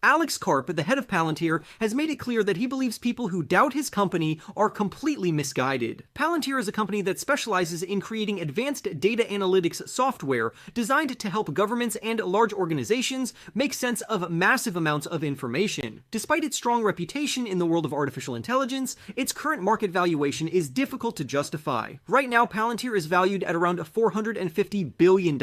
Alex Karp, the head of Palantir, has made it clear that he believes people who doubt his company are completely misguided. Palantir is a company that specializes in creating advanced data analytics software designed to help governments and large organizations make sense of massive amounts of information. Despite its strong reputation in the world of artificial intelligence, its current market valuation is difficult to justify. Right now, Palantir is valued at around $450 billion.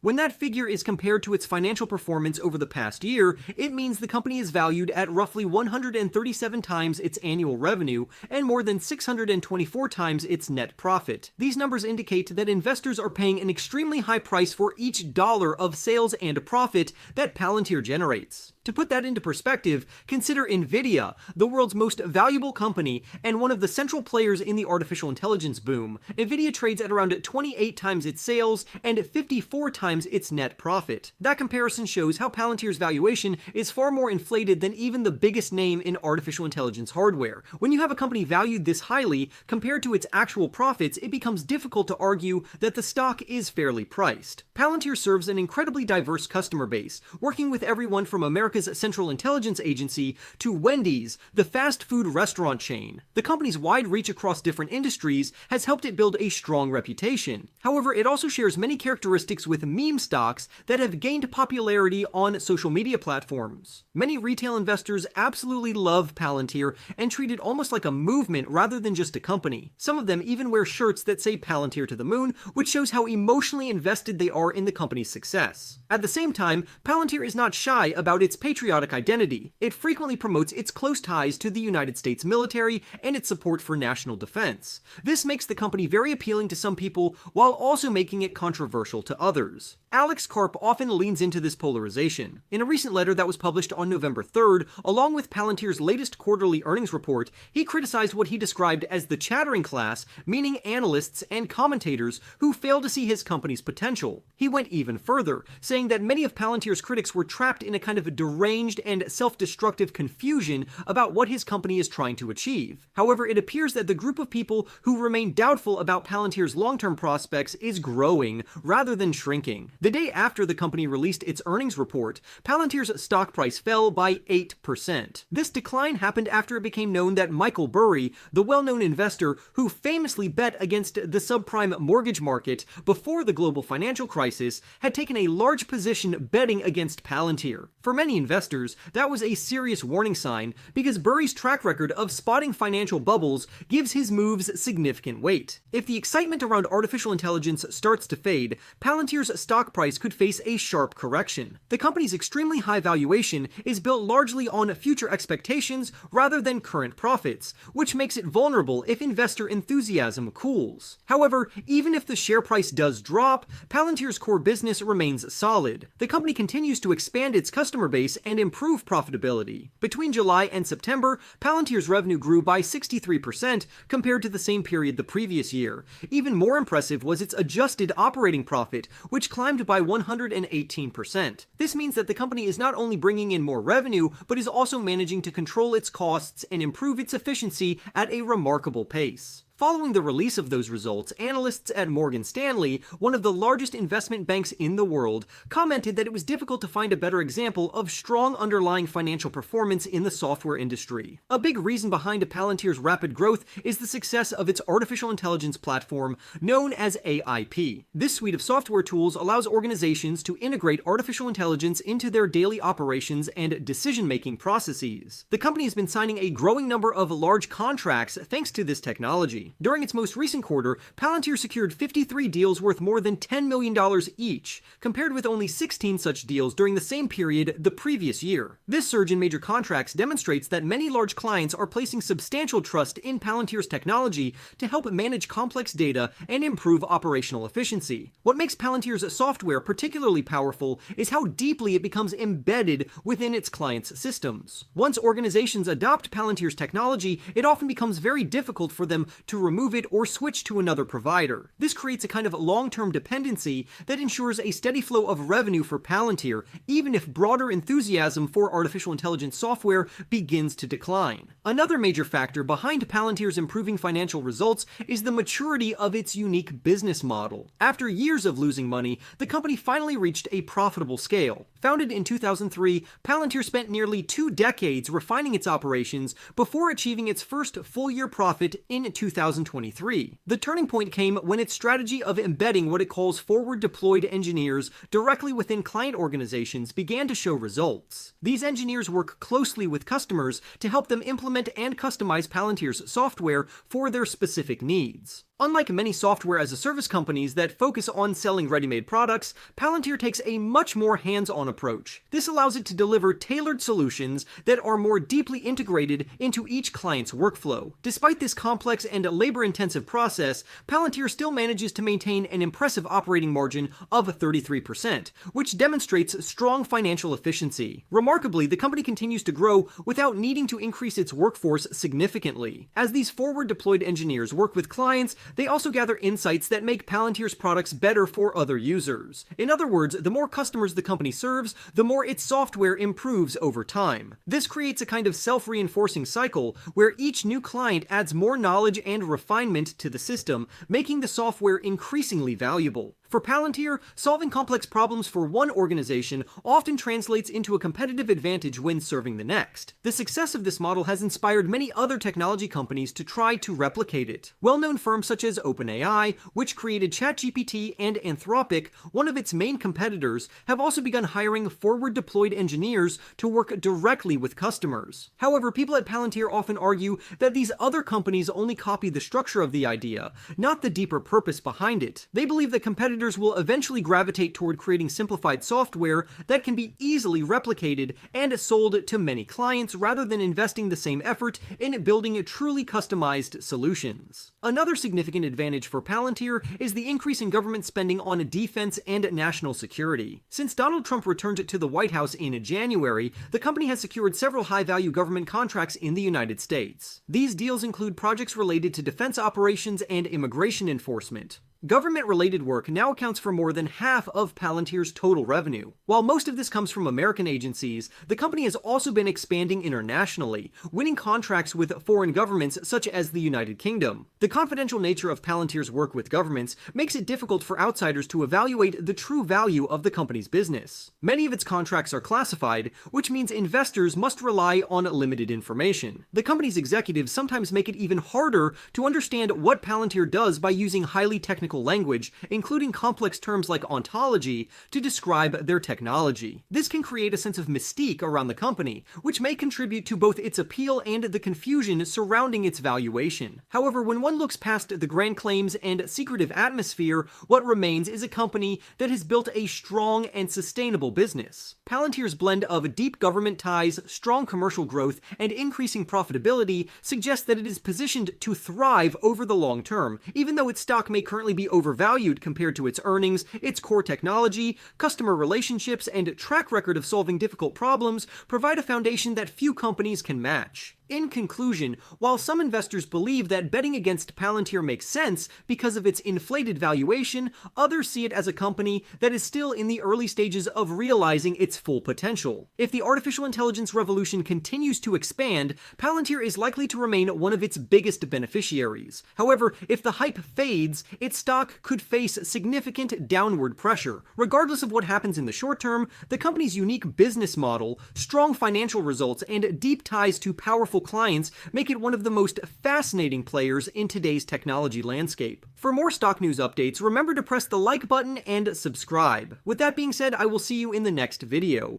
When that figure is compared to its financial performance over the past year, it means the company is valued at roughly 137 times its annual revenue and more than 624 times its net profit. These numbers indicate that investors are paying an extremely high price for each dollar of sales and profit that Palantir generates. To put that into perspective, consider Nvidia, the world's most valuable company and one of the central players in the artificial intelligence boom. Nvidia trades at around 28 times its sales and 54 times its net profit. That comparison shows how Palantir's valuation is far more inflated than even the biggest name in artificial intelligence hardware. When you have a company valued this highly, compared to its actual profits, it becomes difficult to argue that the stock is fairly priced. Palantir serves an incredibly diverse customer base, working with everyone from America's Central Intelligence Agency to Wendy's, the fast food restaurant chain. The company's wide reach across different industries has helped it build a strong reputation. However, it also shares many characteristics with meme stocks that have gained popularity on social media platforms. Many retail investors absolutely love Palantir and treat it almost like a movement rather than just a company. Some of them even wear shirts that say Palantir to the moon, which shows how emotionally invested they are in the company's success. At the same time, Palantir is not shy about its patriotic identity. It frequently promotes its close ties to the United States military and its support for national defense. This makes the company very appealing to some people while also making it controversial to others. Alex Karp often leans into this polarization. In a recent letter that was published on November 3rd, along with Palantir's latest quarterly earnings report, he criticized what he described as the chattering class, meaning analysts and commentators who fail to see his company's potential. He went even further, saying that many of Palantir's critics were trapped in a kind of deranged and self-destructive confusion about what his company is trying to achieve. However, it appears that the group of people who remain doubtful about Palantir's long-term prospects is growing rather than shrinking. The day after the company released its earnings report, Palantir's stock price fell by 8%. This decline happened after it became known that Michael Burry, the well-known investor who famously bet against the subprime mortgage market before the global financial crisis, had taken a large position betting against Palantir. For many investors, that was a serious warning sign because Burry's track record of spotting financial bubbles gives his moves significant weight. If the excitement around artificial intelligence starts to fade, Palantir's stock price could face a sharp correction. The company's extremely high valuation is built largely on future expectations rather than current profits, which makes it vulnerable if investor enthusiasm cools. However, even if the share price does drop, Palantir's core business remains solid. The company continues to expand its customer base and improve profitability. Between July and September, Palantir's revenue grew by 63% compared to the same period the previous year. Even more impressive was its adjusted operating profit, which climbed by 118%. This means that the company is not only bringing in more revenue, but is also managing to control its costs and improve its efficiency at a remarkable pace. Following the release of those results, analysts at Morgan Stanley, one of the largest investment banks in the world, commented that it was difficult to find a better example of strong underlying financial performance in the software industry. A big reason behind Palantir's rapid growth is the success of its artificial intelligence platform known as AIP. This suite of software tools allows organizations to integrate artificial intelligence into their daily operations and decision-making processes. The company has been signing a growing number of large contracts thanks to this technology. During its most recent quarter, Palantir secured 53 deals worth more than $10 million each, compared with only 16 such deals during the same period the previous year. This surge in major contracts demonstrates that many large clients are placing substantial trust in Palantir's technology to help manage complex data and improve operational efficiency. What makes Palantir's software particularly powerful is how deeply it becomes embedded within its clients' systems. Once organizations adopt Palantir's technology, it often becomes very difficult for them to remove it or switch to another provider. This creates a kind of long-term dependency that ensures a steady flow of revenue for Palantir, even if broader enthusiasm for artificial intelligence software begins to decline. Another major factor behind Palantir's improving financial results is the maturity of its unique business model. After years of losing money, the company finally reached a profitable scale. Founded in 2003, Palantir spent nearly 2 decades refining its operations before achieving its first full-year profit in 2023. The turning point came when its strategy of embedding what it calls forward-deployed engineers directly within client organizations began to show results. These engineers work closely with customers to help them implement and customize Palantir's software for their specific needs. Unlike many software-as-a-service companies that focus on selling ready-made products, Palantir takes a much more hands-on approach. This allows it to deliver tailored solutions that are more deeply integrated into each client's workflow. Despite this complex and labor-intensive process, Palantir still manages to maintain an impressive operating margin of 33%, which demonstrates strong financial efficiency. Remarkably, the company continues to grow without needing to increase its workforce significantly. As these forward-deployed engineers work with clients, they also gather insights that make Palantir's products better for other users. In other words, the more customers the company serves, the more its software improves over time. This creates a kind of self-reinforcing cycle where each new client adds more knowledge and refinement to the system, making the software increasingly valuable. For Palantir, solving complex problems for one organization often translates into a competitive advantage when serving the next. The success of this model has inspired many other technology companies to try to replicate it. Well-known firms such as OpenAI, which created ChatGPT, and Anthropic, one of its main competitors, have also begun hiring forward-deployed engineers to work directly with customers. However, people at Palantir often argue that these other companies only copy the structure of the idea, not the deeper purpose behind it. They believe that competitors will eventually gravitate toward creating simplified software that can be easily replicated and sold to many clients rather than investing the same effort in building truly customized solutions. Another significant advantage for Palantir is the increase in government spending on defense and national security. Since Donald Trump returned to the White House in January, the company has secured several high-value government contracts in the United States. These deals include projects related to defense operations and immigration enforcement. Government-related work now accounts for more than half of Palantir's total revenue. While most of this comes from American agencies, the company has also been expanding internationally, winning contracts with foreign governments such as the United Kingdom. The confidential nature of Palantir's work with governments makes it difficult for outsiders to evaluate the true value of the company's business. Many of its contracts are classified, which means investors must rely on limited information. The company's executives sometimes make it even harder to understand what Palantir does by using highly technical language, including complex terms like ontology, to describe their technology. This can create a sense of mystique around the company, which may contribute to both its appeal and the confusion surrounding its valuation. However, when one looks past the grand claims and secretive atmosphere, what remains is a company that has built a strong and sustainable business. Palantir's blend of deep government ties, strong commercial growth, and increasing profitability suggests that it is positioned to thrive over the long term, even though its stock may currently be overvalued compared to its earnings. Its core technology, customer relationships, and track record of solving difficult problems provide a foundation that few companies can match. In conclusion, while some investors believe that betting against Palantir makes sense because of its inflated valuation, others see it as a company that is still in the early stages of realizing its full potential. If the artificial intelligence revolution continues to expand, Palantir is likely to remain one of its biggest beneficiaries. However, if the hype fades, its stock could face significant downward pressure. Regardless of what happens in the short term, the company's unique business model, strong financial results, and deep ties to powerful clients make it one of the most fascinating players in today's technology landscape. For more stock news updates, remember to press the like button and subscribe. With that being said, I will see you in the next video.